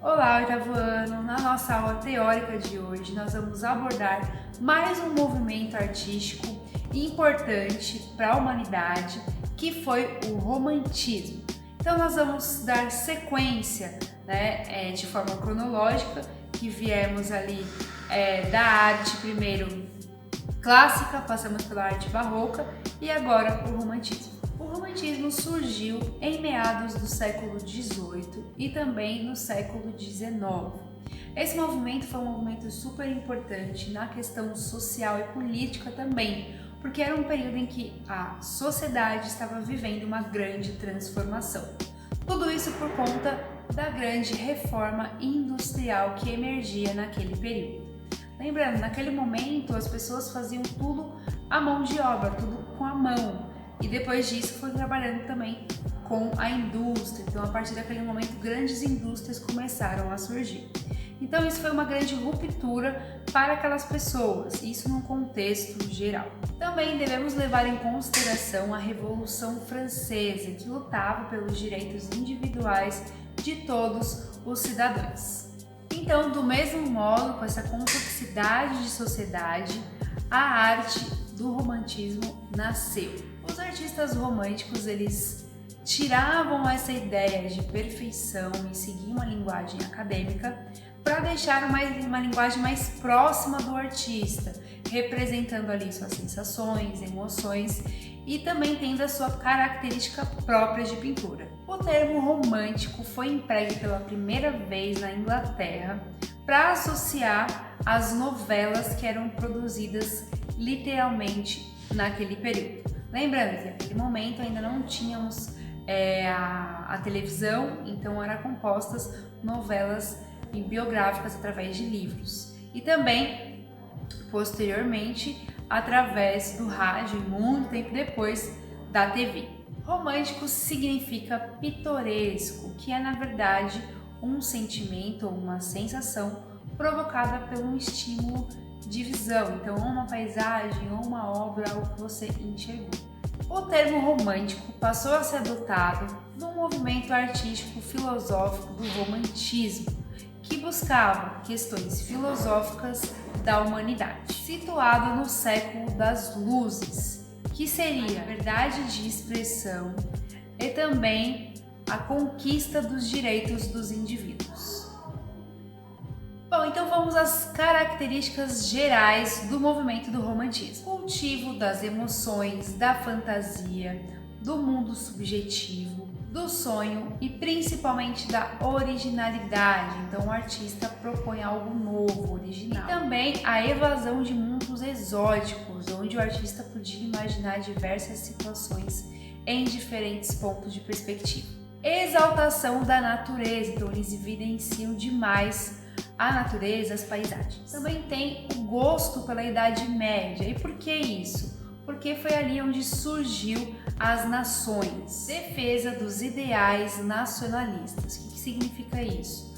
Olá, oitavo ano! Na nossa aula teórica de hoje, nós vamos abordar mais um movimento artístico importante para a humanidade, que foi o romantismo. Então, nós vamos dar sequência, de forma cronológica, que viemos ali da arte primeiro clássica, passamos pela arte barroca e agora o romantismo. O romantismo surgiu em meados do século XVIII e também no século XIX. Esse movimento foi um movimento super importante na questão social e política também, porque era um período em que a sociedade estava vivendo uma grande transformação. Tudo isso por conta da grande reforma industrial que emergia naquele período. Lembrando, naquele momento as pessoas faziam tudo à mão de obra, tudo com a mão. E depois disso foi trabalhando também com a indústria. Então, a partir daquele momento, grandes indústrias começaram a surgir. Então, isso foi uma grande ruptura para aquelas pessoas, isso num contexto geral. Também devemos levar em consideração a Revolução Francesa, que lutava pelos direitos individuais de todos os cidadãos. Então, do mesmo modo, com essa complexidade de sociedade, a arte do romantismo nasceu. Os artistas românticos, eles tiravam essa ideia de perfeição e seguir uma linguagem acadêmica para deixar uma linguagem mais próxima do artista, representando ali suas sensações, emoções e também tendo a sua característica própria de pintura. O termo romântico foi empregue pela primeira vez na Inglaterra para associar as novelas que eram produzidas literalmente naquele período. Lembrando que naquele momento ainda não tínhamos a televisão, então eram compostas novelas biográficas através de livros. E também, posteriormente, através do rádio, muito tempo depois, da TV. Romântico significa pitoresco, que é na verdade um sentimento ou uma sensação provocada por um estímulo de visão, então ou uma paisagem ou uma obra, algo que você enxergou. O termo romântico passou a ser adotado no movimento artístico filosófico do romantismo, que buscava questões filosóficas da humanidade, situado no século das luzes, que seria a verdade de expressão e também a conquista dos direitos dos indivíduos. Bom, então vamos às características gerais do movimento do romantismo. Cultivo das emoções, da fantasia, do mundo subjetivo, do sonho e principalmente da originalidade. Então o artista propõe algo novo, original. E também a evasão de mundos exóticos, onde o artista podia imaginar diversas situações em diferentes pontos de perspectiva. Exaltação da natureza, então eles evidenciam demais a natureza, as paisagens. Também tem o gosto pela Idade Média. E por que isso? Porque foi ali onde surgiu as nações. Defesa dos ideais nacionalistas. O que significa isso?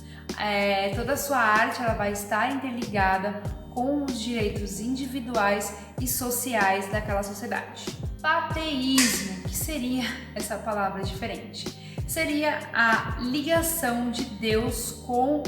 Toda a sua arte ela vai estar interligada com os direitos individuais e sociais daquela sociedade. Pateísmo, que seria essa palavra diferente? Seria a ligação de Deus com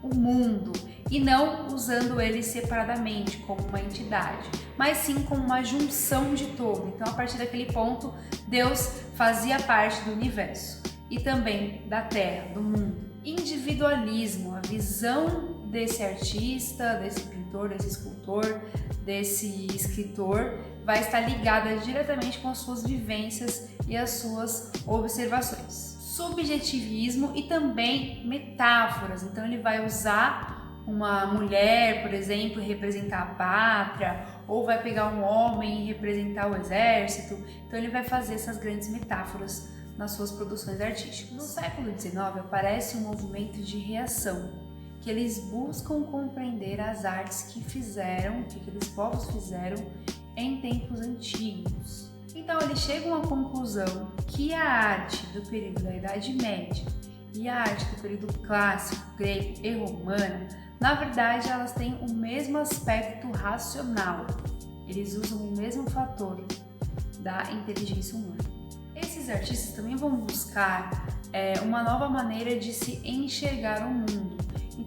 o mundo e não usando ele separadamente como uma entidade, mas sim como uma junção de todo. Então, a partir daquele ponto, Deus fazia parte do universo e também da Terra, do mundo. Individualismo, a visão desse artista, desse pintor, desse escultor, desse escritor vai estar ligada diretamente com as suas vivências e as suas observações. Subjetivismo e também metáforas, então ele vai usar uma mulher, por exemplo, representar a pátria, ou vai pegar um homem e representar o exército, então ele vai fazer essas grandes metáforas nas suas produções artísticas. No século XIX aparece um movimento de reação, que eles buscam compreender as artes que aqueles povos fizeram em tempos antigos. Então eles chegam à conclusão que a arte do período da Idade Média e a arte do período clássico, grego e romano, na verdade elas têm o mesmo aspecto racional. Eles usam o mesmo fator da inteligência humana. Esses artistas também vão buscar uma nova maneira de se enxergar o mundo.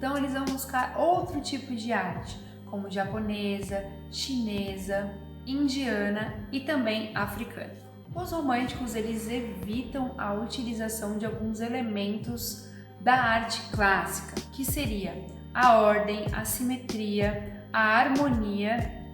Então eles vão buscar outro tipo de arte, como japonesa, chinesa, indiana e também africana. Os românticos eles evitam a utilização de alguns elementos da arte clássica, que seria a ordem, a simetria, a harmonia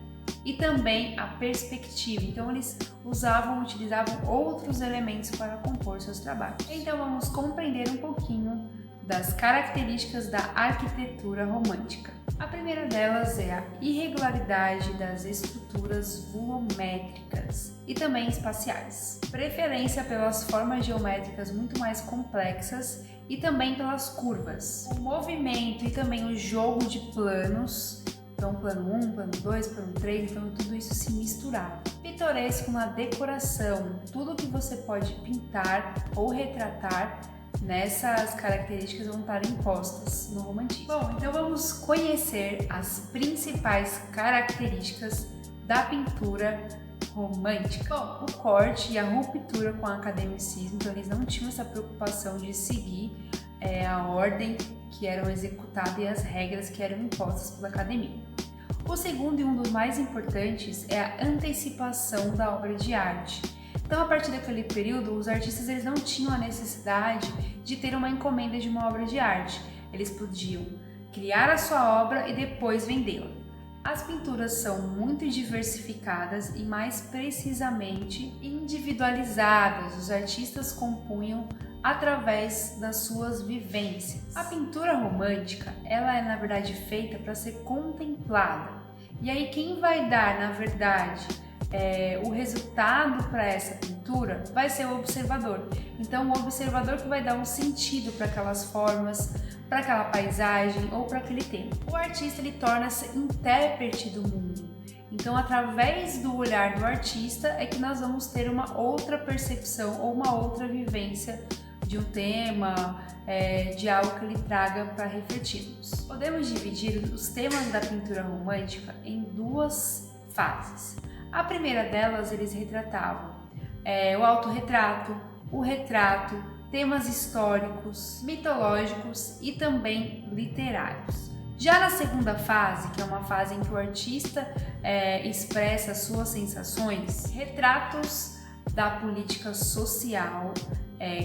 e também a perspectiva. Então eles utilizavam outros elementos para compor seus trabalhos. Então vamos compreender um pouquinho das características da arquitetura romântica. A primeira delas é a irregularidade das estruturas volumétricas e também espaciais. Preferência pelas formas geométricas muito mais complexas e também pelas curvas. O movimento e também o jogo de planos, então plano 1, plano 2, plano 3, então tudo isso se misturava. Pitoresco na decoração, tudo que você pode pintar ou retratar nessas características vão estar impostas no romantismo. Bom, então vamos conhecer as principais características da pintura romântica. Bom, o corte e a ruptura com o academicismo, então eles não tinham essa preocupação de seguir a ordem que eram executadas e as regras que eram impostas pela academia. O segundo e um dos mais importantes é a antecipação da obra de arte. Então, a partir daquele período, os artistas eles não tinham a necessidade de ter uma encomenda de uma obra de arte. Eles podiam criar a sua obra e depois vendê-la. As pinturas são muito diversificadas e, mais precisamente, individualizadas. Os artistas compunham através das suas vivências. A pintura romântica, ela é na verdade feita para ser contemplada. E aí quem vai dar, na verdade, o resultado para essa pintura vai ser o observador. Então, o observador que vai dar um sentido para aquelas formas, para aquela paisagem ou para aquele tema. O artista ele torna-se intérprete do mundo. Então, através do olhar do artista é que nós vamos ter uma outra percepção ou uma outra vivência de um tema, de algo que ele traga para refletirmos. Podemos dividir os temas da pintura romântica em duas fases. A primeira delas, eles retratavam o autorretrato, o retrato, temas históricos, mitológicos e também literários. Já na segunda fase, que é uma fase em que o artista expressa suas sensações, retratos da política social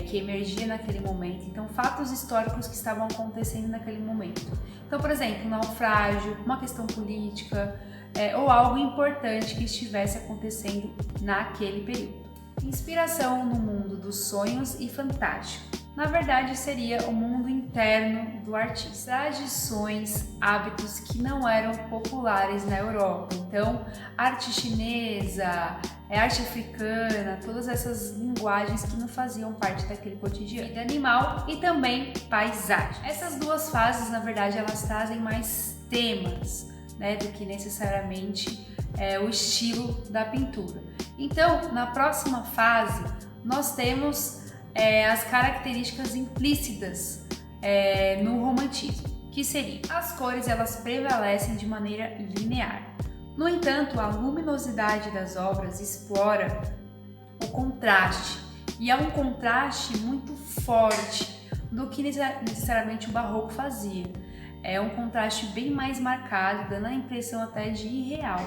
que emergia naquele momento, então fatos históricos que estavam acontecendo naquele momento. Então, por exemplo, um naufrágio, uma questão política ou algo importante que estivesse acontecendo naquele período. Inspiração no mundo dos sonhos e fantástico. Na verdade, seria o mundo interno do artista. Tradições, hábitos que não eram populares na Europa. Então, arte chinesa, arte africana, todas essas linguagens que não faziam parte daquele cotidiano. Vida animal e também paisagem. Essas duas fases, na verdade, elas trazem mais temas, do que necessariamente o estilo da pintura. Então, na próxima fase, nós temos as características implícitas no romantismo, que seriam as cores, elas prevalecem de maneira linear. No entanto, a luminosidade das obras explora o contraste, e é um contraste muito forte do que necessariamente o barroco fazia. É um contraste bem mais marcado, dando a impressão até de irreal,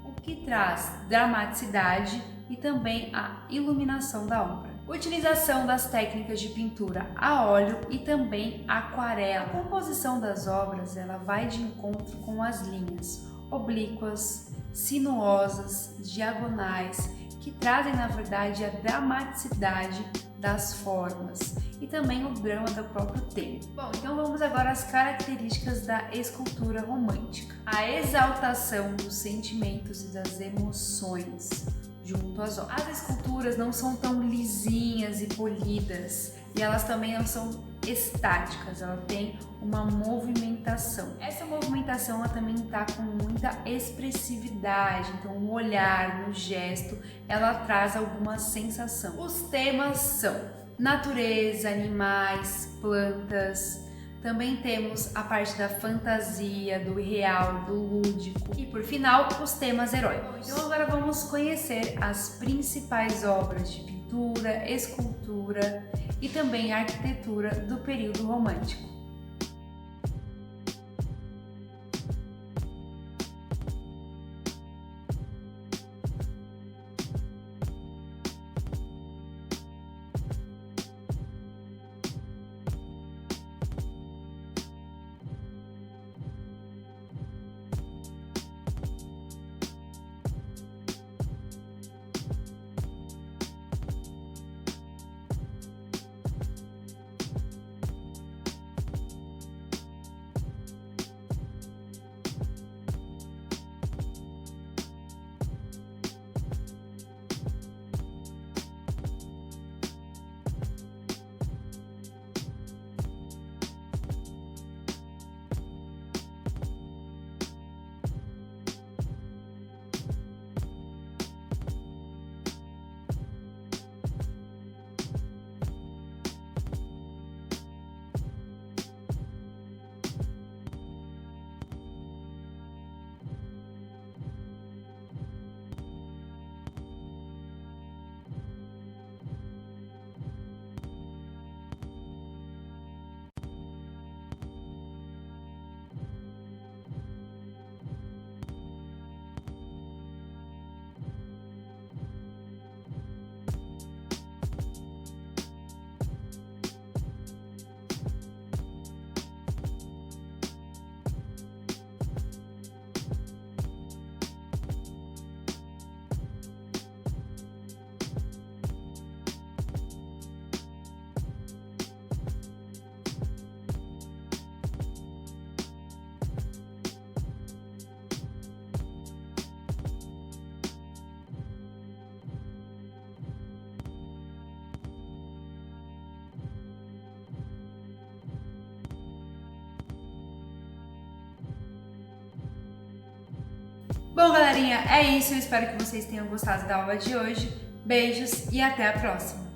o que traz dramaticidade e também a iluminação da obra. Utilização das técnicas de pintura a óleo e também aquarela. A composição das obras ela vai de encontro com as linhas oblíquas, sinuosas, diagonais, que trazem na verdade a dramaticidade das formas e também o drama do próprio tema. Bom, então vamos agora às características da escultura romântica. A exaltação dos sentimentos e das emoções junto às obras. As esculturas não são tão lisinhas e polidas e elas também não são estáticas, ela tem uma movimentação. Essa movimentação ela também está com muita expressividade, então o olhar, no gesto, ela traz alguma sensação. Os temas são natureza, animais, plantas. Também temos a parte da fantasia, do real, do lúdico e, por final, os temas heróicos. Então agora vamos conhecer as principais obras de pintura, escultura e também arquitetura do período romântico. Bom, galerinha, é isso. Eu espero que vocês tenham gostado da aula de hoje. Beijos e até a próxima!